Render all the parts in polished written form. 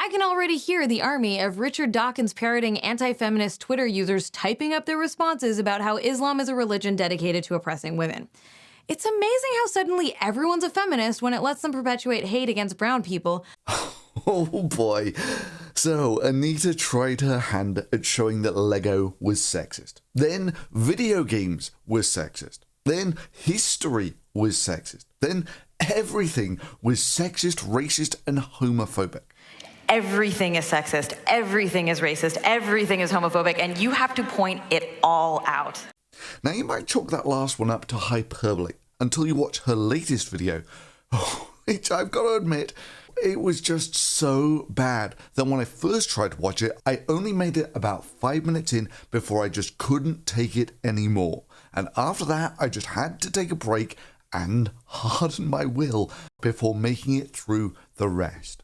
I can already hear the army of Richard Dawkins parroting anti-feminist Twitter users typing up their responses about how Islam is a religion dedicated to oppressing women. It's amazing how suddenly everyone's a feminist when it lets them perpetuate hate against brown people. Oh boy. So, Anita tried her hand at showing that Lego was sexist. Then video games were sexist. Then history was sexist. Then everything was sexist, racist, and homophobic. Everything is sexist, everything is racist, everything is homophobic, and you have to point it all out. Now, you might chalk that last one up to hyperbole until you watch her latest video, which I've got to admit, it was just so bad that when I first tried to watch it, I only made it about 5 minutes in before I just couldn't take it anymore. And after that, I just had to take a break and harden my will before making it through the rest.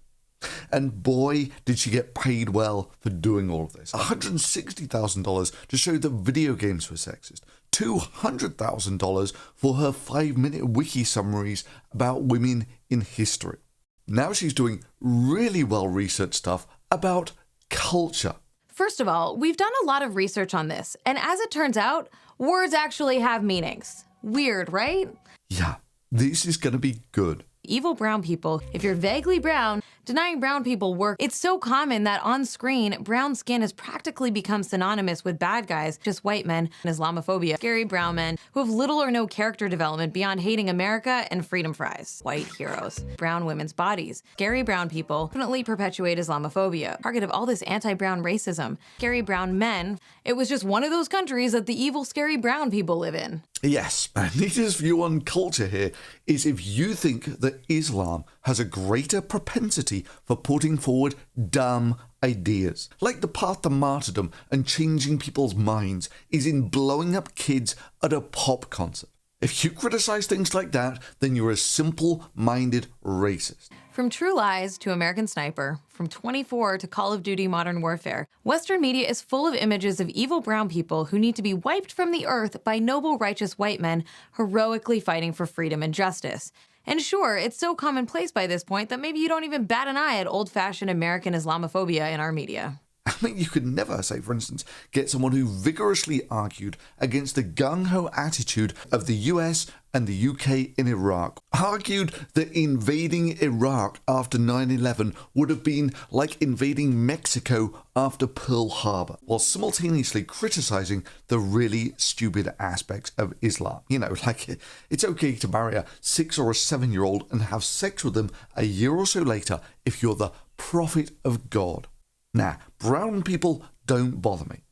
And boy, did she get paid well for doing all of this. $160,000 to show that video games were sexist. $200,000 for her 5-minute wiki summaries about women in history. Now she's doing really well-researched stuff about culture. First of all, we've done a lot of research on this, and as it turns out, words actually have meanings. Weird, right? Yeah, this is gonna be good. Evil brown people, if you're vaguely brown, denying brown people work. It's so common that on screen, brown skin has practically become synonymous with bad guys, just white men, and Islamophobia, scary brown men who have little or no character development beyond hating America and freedom fries. White heroes. Brown women's bodies. Scary brown people definitely perpetuate Islamophobia, target of all this anti-brown racism. Scary brown men, it was just one of those countries that the evil, scary brown people live in. Yes, Anita's view on culture here is if you think that Islam has a greater propensity for putting forward dumb ideas, like the path to martyrdom and changing people's minds is in blowing up kids at a pop concert. If you criticize things like that, then you're a simple-minded racist. From True Lies to American Sniper, from 24 to Call of Duty Modern Warfare, Western media is full of images of evil brown people who need to be wiped from the earth by noble, righteous white men heroically fighting for freedom and justice. And sure, it's so commonplace by this point that maybe you don't even bat an eye at old-fashioned American Islamophobia in our media. I mean, you could never, say for instance, get someone who vigorously argued against the gung-ho attitude of the US and the UK in Iraq, argued that invading Iraq after 9/11 would have been like invading Mexico after Pearl Harbor, while simultaneously criticizing the really stupid aspects of Islam. You know, like it's okay to marry a 6 or a 7-year-old and have sex with them a year or so later if you're the prophet of God. Nah, brown people don't bother me.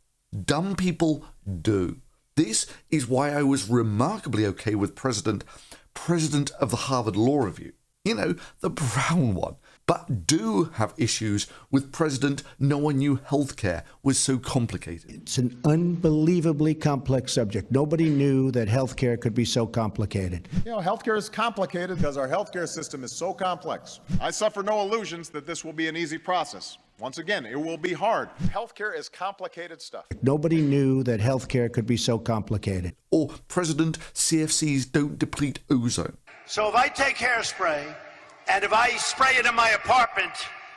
Dumb people do. This is why I was remarkably okay with president of the Harvard Law Review. You know, the brown one. But do have issues with President no one knew healthcare was so complicated. It's an unbelievably complex subject. Nobody knew that healthcare could be so complicated. You know, healthcare is complicated because our healthcare system is so complex. I suffer no illusions that this will be an easy process. Once again, it will be hard. Healthcare is complicated stuff. Nobody knew that healthcare could be so complicated. Or President CFCs don't deplete ozone. So if I take hairspray and if I spray it in my apartment,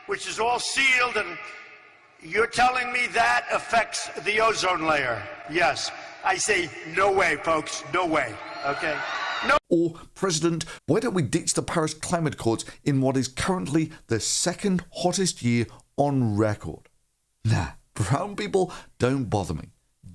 which is all sealed, and you're telling me that affects the ozone layer? Yes. I say no way, folks. No way. Okay? No. Or, President, why don't we ditch the Paris Climate Accords in what is currently the second hottest year on record? Nah, brown people don't bother me.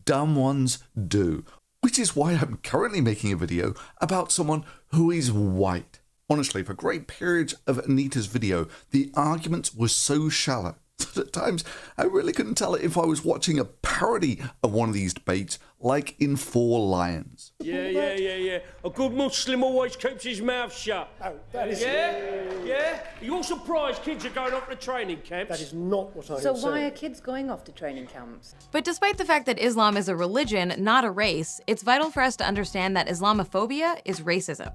Dumb ones do. Which is why I'm currently making a video about someone who is white. Honestly, for great periods of Anita's video, the arguments were so shallow that at times I really couldn't tell if I was watching a parody of one of these debates, like in Four Lions. Yeah. A good Muslim always keeps his mouth shut. Oh, that is... Yeah? You're surprised kids are going off to training camps? That is not what I am saying. So why are kids going off to training camps? But despite the fact that Islam is a religion, not a race, it's vital for us to understand that Islamophobia is racism.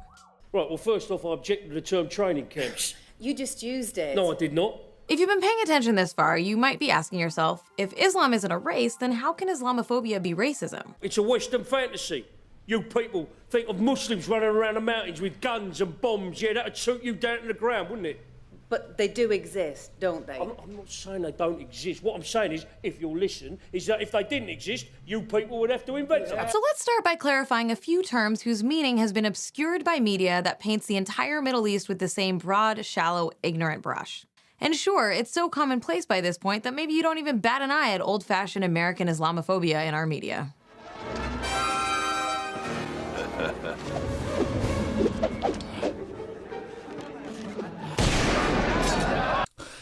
Right, well, first off, I object to the term training camps. You just used it. No, I did not. If you've been paying attention this far, you might be asking yourself, if Islam isn't a race, then how can Islamophobia be racism? It's a Western fantasy. You people think of Muslims running around the mountains with guns and bombs. Yeah, that'd suit you down to the ground, wouldn't it? But they do exist, don't they? I'm not saying they don't exist. What I'm saying is, if you'll listen, is that if they didn't exist, you people would have to invent them. So let's start by clarifying a few terms whose meaning has been obscured by media that paints the entire Middle East with the same broad, shallow, ignorant brush. And sure, it's so commonplace by this point that maybe you don't even bat an eye at old-fashioned American Islamophobia in our media.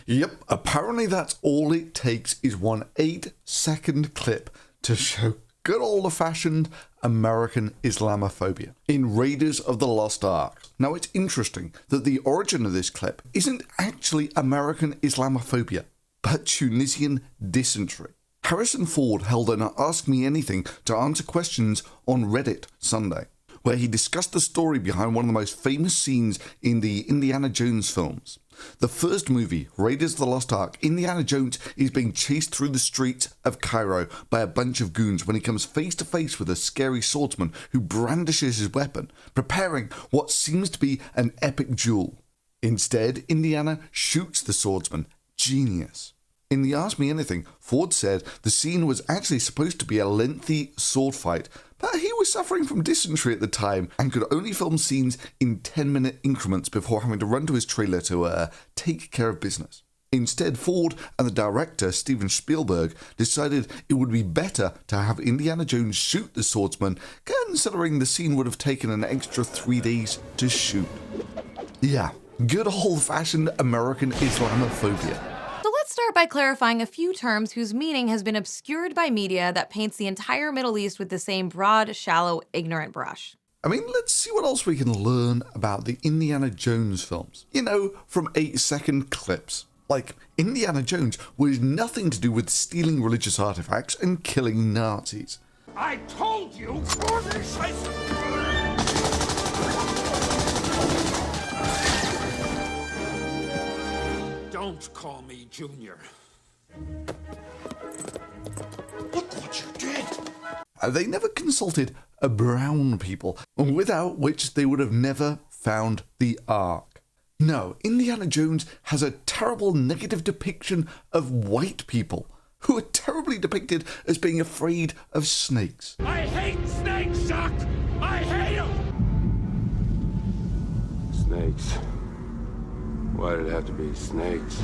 Yep, apparently that's all it takes is one 8-second clip to show good old-fashioned American Islamophobia in Raiders of the Lost Ark. Now it's interesting that the origin of this clip isn't actually American Islamophobia, but Tunisian dysentery. Harrison Ford held an Ask Me Anything to answer questions on Reddit Sunday, where he discussed the story behind one of the most famous scenes in the Indiana Jones films. The first movie, Raiders of the Lost Ark, Indiana Jones is being chased through the streets of Cairo by a bunch of goons when he comes face to face with a scary swordsman who brandishes his weapon, preparing what seems to be an epic duel. Instead, Indiana shoots the swordsman. Genius. In the Ask Me Anything, Ford said the scene was actually supposed to be a lengthy sword fight, but he was suffering from dysentery at the time and could only film scenes in 10-minute increments before having to run to his trailer to take care of business. Instead, Ford and the director, Steven Spielberg, decided it would be better to have Indiana Jones shoot the swordsman, considering the scene would have taken an extra 3 days to shoot. Yeah, good old-fashioned American Islamophobia. Let's start by clarifying a few terms whose meaning has been obscured by media that paints the entire Middle East with the same broad, shallow, ignorant brush. I mean, let's see what else we can learn about the Indiana Jones films. You know, from 8-second clips. Like, Indiana Jones was nothing to do with stealing religious artifacts and killing Nazis. I told you! Don't call me Junior. Look what you did! They never consulted brown people, without which they would have never found the Ark. No, Indiana Jones has a terrible negative depiction of white people, who are terribly depicted as being afraid of snakes. I hate snakes, Chuck! I hate them! Snakes. Why did it have to be snakes?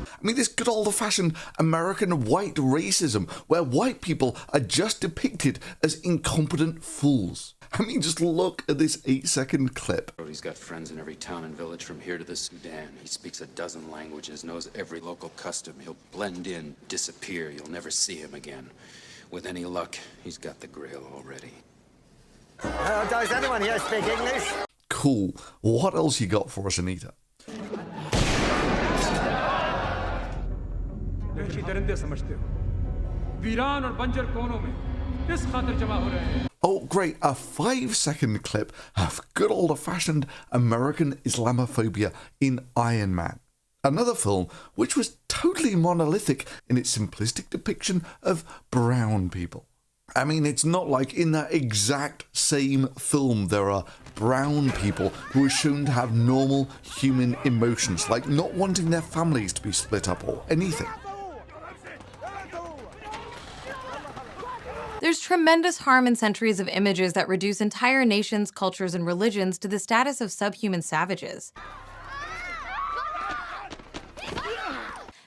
I mean, this good old-fashioned American white racism, where white people are just depicted as incompetent fools. I mean, just look at this 8-second clip. He's got friends in every town and village from here to the Sudan. He speaks a dozen languages, knows every local custom. He'll blend in, disappear. You'll never see him again. With any luck, he's got the grail already. Does anyone here speak English? Cool. What else you got for us, Anita? Oh, great, a 5-second clip of good old-fashioned American Islamophobia in Iron Man. Another film which was totally monolithic in its simplistic depiction of brown people. I mean, it's not like in that exact same film there are brown people who are shown to have normal human emotions, like not wanting their families to be split up or anything. There's tremendous harm in centuries of images that reduce entire nations, cultures, and religions to the status of subhuman savages.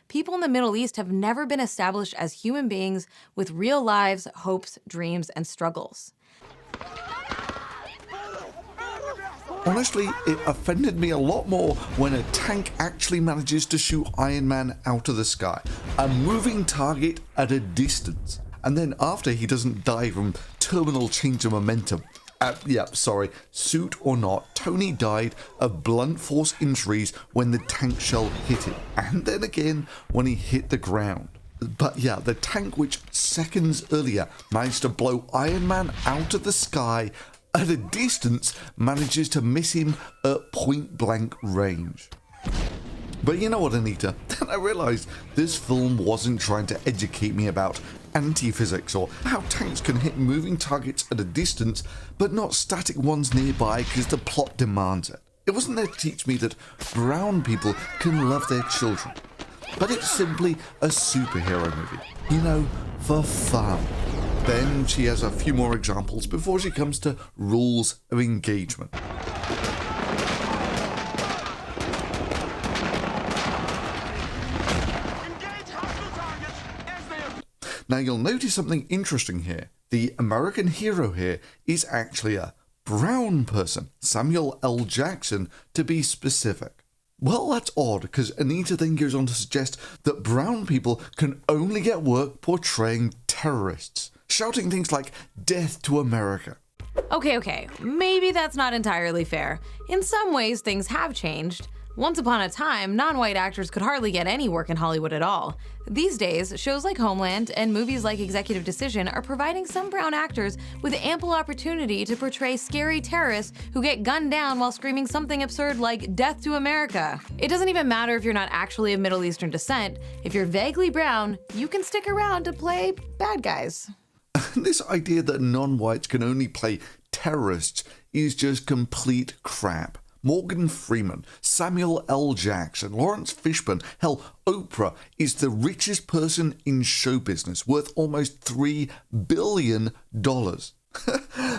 People in the Middle East have never been established as human beings with real lives, hopes, dreams, and struggles. Honestly, it offended me a lot more when a tank actually manages to shoot Iron Man out of the sky, a moving target at a distance. And then after he doesn't die from terminal change of momentum. Suit or not, Tony died of blunt force injuries when the tank shell hit him, and then again when he hit the ground. But yeah, the tank which seconds earlier managed to blow Iron Man out of the sky at a distance manages to miss him at point blank range. But you know what, Anita? Then I realised this film wasn't trying to educate me about anti-physics or how tanks can hit moving targets at a distance but not static ones nearby because the plot demands it. It wasn't there to teach me that brown people can love their children, but it's simply a superhero movie, you know, for fun. Then she has a few more examples before she comes to rules of engagement. Now you'll notice something interesting here. The American hero here is actually a brown person, Samuel L. Jackson to be specific. Well, that's odd, because Anita then goes on to suggest that brown people can only get work portraying terrorists, shouting things like, "Death to America." Okay, maybe that's not entirely fair. In some ways, things have changed. Once upon a time, non-white actors could hardly get any work in Hollywood at all. These days, shows like Homeland and movies like Executive Decision are providing some brown actors with ample opportunity to portray scary terrorists who get gunned down while screaming something absurd like "Death to America." It doesn't even matter if you're not actually of Middle Eastern descent. If you're vaguely brown, you can stick around to play bad guys. This idea that non-whites can only play terrorists is just complete crap. Morgan Freeman, Samuel L. Jackson, Lawrence Fishburne, hell, Oprah is the richest person in show business, worth almost $3 billion.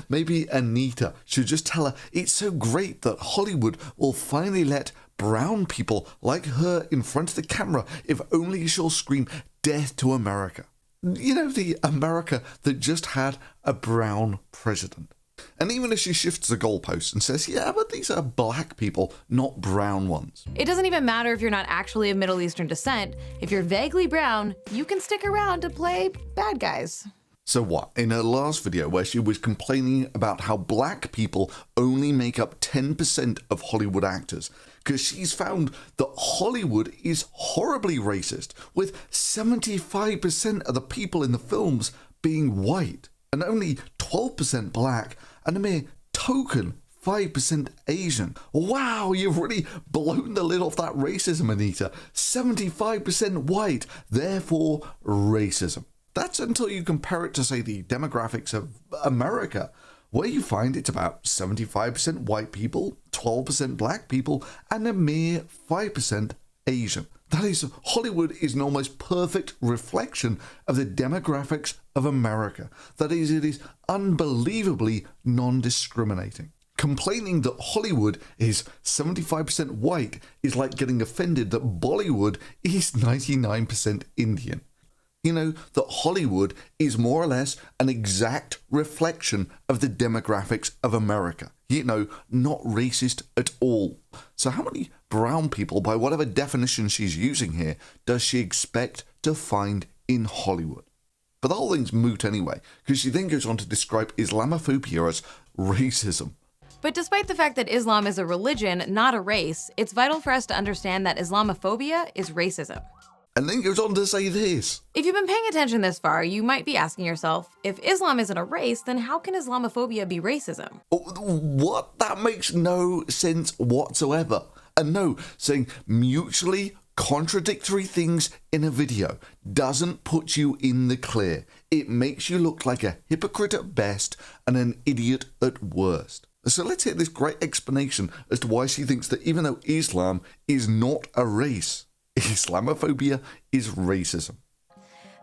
Maybe Anita should just tell her it's so great that Hollywood will finally let brown people like her in front of the camera if only she'll scream "Death to America." You know, the America that just had a brown president. And even if she shifts the goalposts and says, yeah, but these are black people, not brown ones. It doesn't even matter if you're not actually of Middle Eastern descent. If you're vaguely brown, you can stick around to play bad guys. So what? In her last video where she was complaining about how black people only make up 10% of Hollywood actors, because she's found that Hollywood is horribly racist, with 75% of the people in the films being white, and only 12% black, and a mere token 5% Asian. Wow, you've really blown the lid off that racism, Anita. 75% white, therefore racism. That's until you compare it to, say, the demographics of America, where you find it's about 75% white people, 12% black people, and a mere 5% Asian. That is, Hollywood is an almost perfect reflection of the demographics of America. That is, it is unbelievably non-discriminating. Complaining that Hollywood is 75% white is like getting offended that Bollywood is 99% Indian. You know, that Hollywood is more or less an exact reflection of the demographics of America. You know, not racist at all. So how many brown people, by whatever definition she's using here, does she expect to find in Hollywood? But the whole thing's moot anyway, because she then goes on to describe Islamophobia as racism. But despite the fact that Islam is a religion, not a race, it's vital for us to understand that Islamophobia is racism. And then goes on to say this. If you've been paying attention this far, you might be asking yourself, if Islam isn't a race, then how can Islamophobia be racism? What? That makes no sense whatsoever. And no, saying mutually contradictory things in a video doesn't put you in the clear. It makes you look like a hypocrite at best and an idiot at worst. So let's hear this great explanation as to why she thinks that even though Islam is not a race, Islamophobia is racism.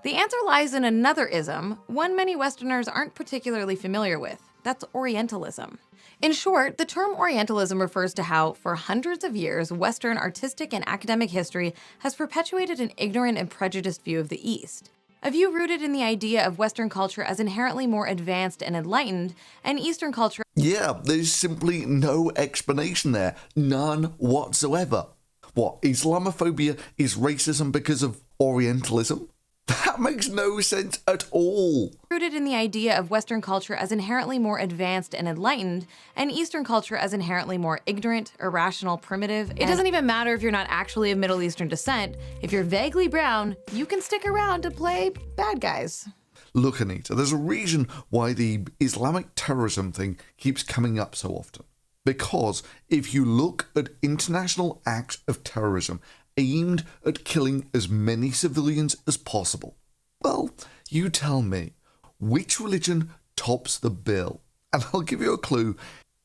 The answer lies in another ism, one many Westerners aren't particularly familiar with. That's Orientalism. In short, the term Orientalism refers to how, for hundreds of years, Western artistic and academic history has perpetuated an ignorant and prejudiced view of the East. A view rooted in the idea of Western culture as inherently more advanced and enlightened, and Eastern culture. Yeah, there's simply no explanation there. None whatsoever. What, Islamophobia is racism because of Orientalism? That makes no sense at all. Rooted in the idea of Western culture as inherently more advanced and enlightened, and Eastern culture as inherently more ignorant, irrational, primitive. It doesn't even matter if you're not actually of Middle Eastern descent. If you're vaguely brown, you can stick around to play bad guys. Look, Anita, there's a reason why the Islamic terrorism thing keeps coming up so often. Because if you look at international acts of terrorism aimed at killing as many civilians as possible, well, you tell me, which religion tops the bill? And I'll give you a clue,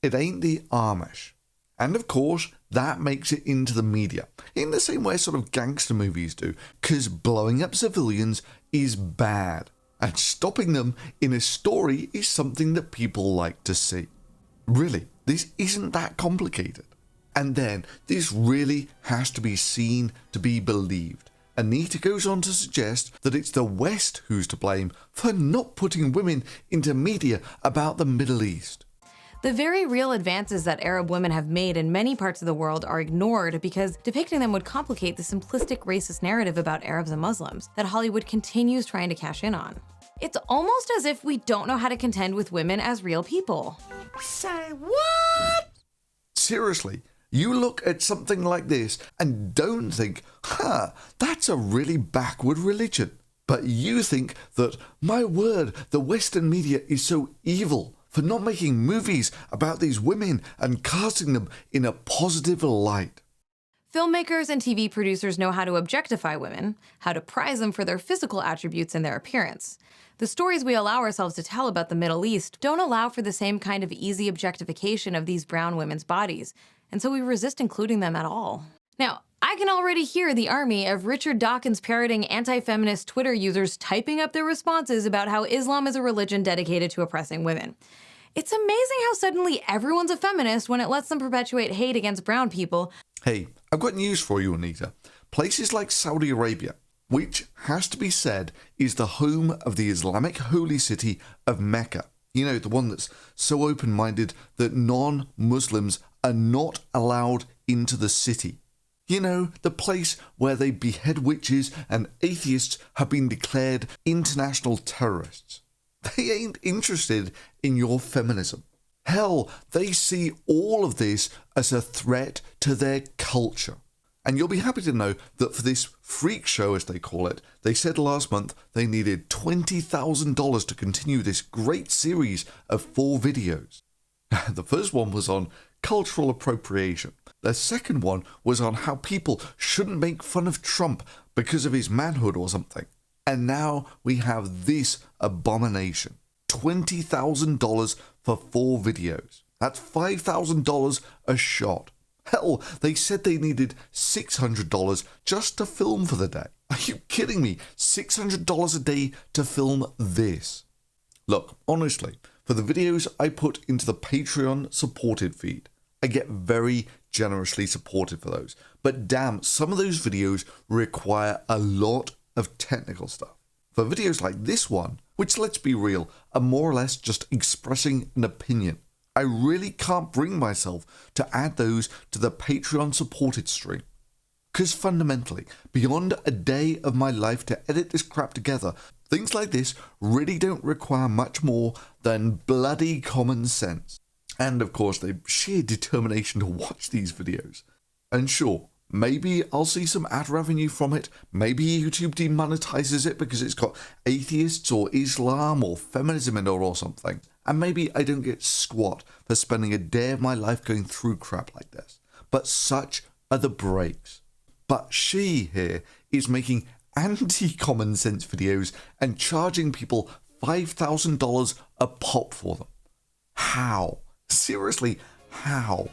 it ain't the Amish. And of course, that makes it into the media, in the same way sort of gangster movies do, because blowing up civilians is bad, and stopping them in a story is something that people like to see. Really, this isn't that complicated. And then, this really has to be seen to be believed. Anita goes on to suggest that it's the West who's to blame for not putting women into media about the Middle East. The very real advances that Arab women have made in many parts of the world are ignored because depicting them would complicate the simplistic racist narrative about Arabs and Muslims that Hollywood continues trying to cash in on. It's almost as if we don't know how to contend with women as real people. Say what? Seriously, you look at something like this and don't think, that's a really backward religion. But you think that, my word, the Western media is so evil for not making movies about these women and casting them in a positive light. Filmmakers and TV producers know how to objectify women, how to prize them for their physical attributes and their appearance. The stories we allow ourselves to tell about the Middle East don't allow for the same kind of easy objectification of these brown women's bodies, and so we resist including them at all. Now, I can already hear the army of Richard Dawkins parroting anti-feminist Twitter users typing up their responses about how Islam is a religion dedicated to oppressing women. It's amazing how suddenly everyone's a feminist when it lets them perpetuate hate against brown people. Hey, I've got news for you, Anita. Places like Saudi Arabia, which has to be said is the home of the Islamic holy city of Mecca. You know, the one that's so open-minded that non-Muslims are not allowed into the city. You know, the place where they behead witches and atheists have been declared international terrorists. They ain't interested in your feminism. Hell, they see all of this as a threat to their culture. And you'll be happy to know that for this freak show, as they call it, they said last month they needed $20,000 to continue this great series of 4 videos. The first one was on cultural appropriation. The second one was on how people shouldn't make fun of Trump because of his manhood or something. And now we have this abomination. $20,000 for 4 videos. That's $5,000 a shot. Hell, they said they needed $600 just to film for the day. Are you kidding me? $600 a day to film this? Look, honestly, for the videos I put into the Patreon supported feed, I get very generously supported for those. But damn, some of those videos require a lot of technical stuff. For videos like this one, which let's be real, are more or less just expressing an opinion, I really can't bring myself to add those to the Patreon supported stream. Because fundamentally, beyond a day of my life to edit this crap together, things like this really don't require much more than bloody common sense. And of course, the sheer determination to watch these videos. And sure, maybe I'll see some ad revenue from it, maybe YouTube demonetizes it because it's got atheists or Islam or feminism in it or something. And maybe I don't get squat for spending a day of my life going through crap like this. But such are the breaks. But she here is making anti-common sense videos and charging people $5,000 a pop for them. How? Seriously, how?